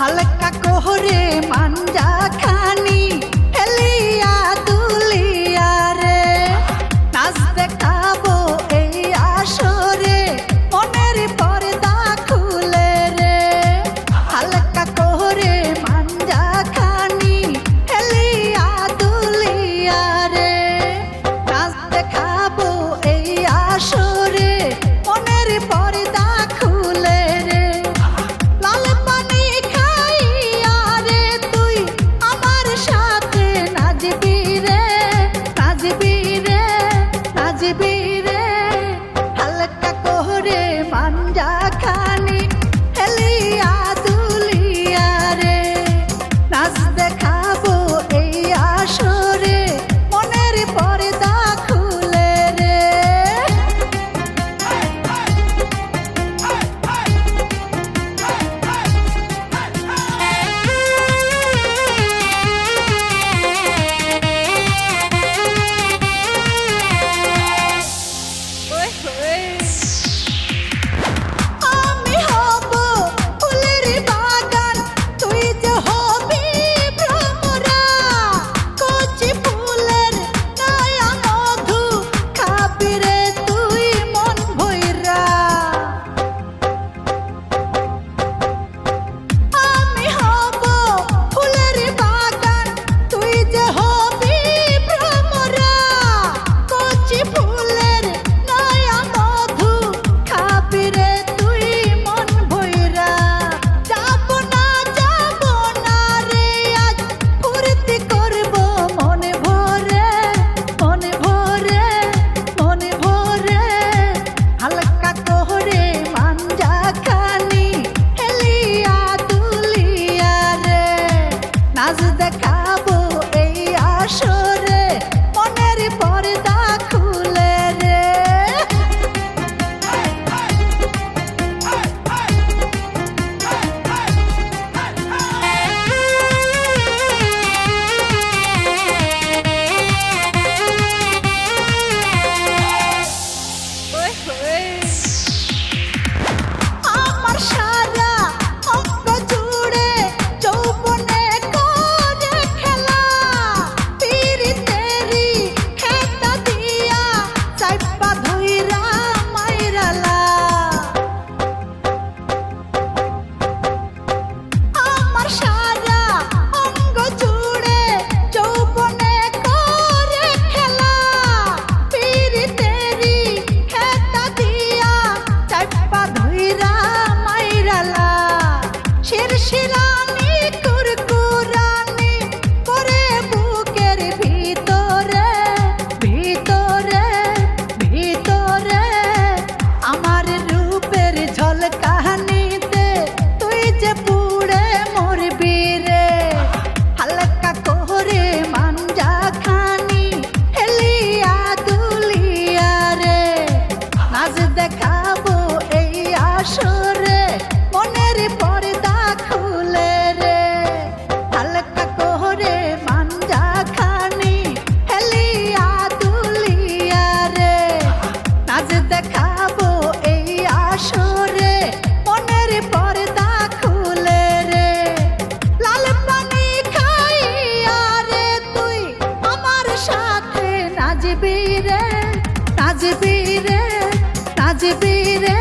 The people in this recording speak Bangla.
হালকা কোহরে মাঞ্জা খানি হেলিয়া দুলিয়া রে নাচ দেখাবো এই আসরে মনের পর্দা খুলে রে হালকা কোহরে মাঞ্জা খানি হেলিয়া দুলিয়া রে নাচ দেখাবো এই আসরে মনের পর্দা খুলে রে লাল পানি খাইয়া রে তুই আমার সাথে নাচবি রে নাচবি রে নাচবি রে হালকা কোহরে মাঞ্জা খানি হেলিয়া দুলিয়া রে নাচ দেখাবো এই আসরে মনের পর্দা খুলে রে আমি হব ফুলের বাগান তুই যে হবি ভ্রমরা কচি ফুলের নয়া মধু খাবি রে তুই মন ভইরা আমি হব ফুলের বাগান তুই যে হবি ভ্রমরা কচি ফুলের নয়া মধু খাবি রে তুই মন ভইরা যাব না রে আজ ফুর্তি করব মনে ভরে মনে ভরে মনে ভরে হালকা কোহরে মাঞ্জা খানি হেলিয়া দুলিয়া রে নাচ দেখাবো এই আসরে মনের পর্দা খুলে রে আমার সারা অঙ্গ জুড়ে যৌবনে করে খেলা পিরিতেরি খেতা দিয়া চাইপা ধইরা মাইরালা আমার সারা অঙ্গ জুড়ে যৌবনে করে খেলা পিরিতেরি খেতা দিয়া চাইপা ধইরা মাইরালা শিরশিরানি কুরকুরানি করে বুকের ভিতরে ভিতরে ভিতরে আমার রূপের ঝলকানিতে তুই যে পুড়ে মরবি রে হালকা কোহরে মাঞ্জা খানি হেলিয়া দুলিয়া রে নাচ দেখাবো এই আসরে মনের পর্দা খুলে রে হালকা কোহরে মাঞ্জা খানি হেলিয়া দুলিয়া রে নাচ দেখাবো এই আসরে মনের পর্দা খুলে রে লাল পানি খাইয়া রে তুই আমার সাথে নাচবি রে নাচবি রে নাচবি রে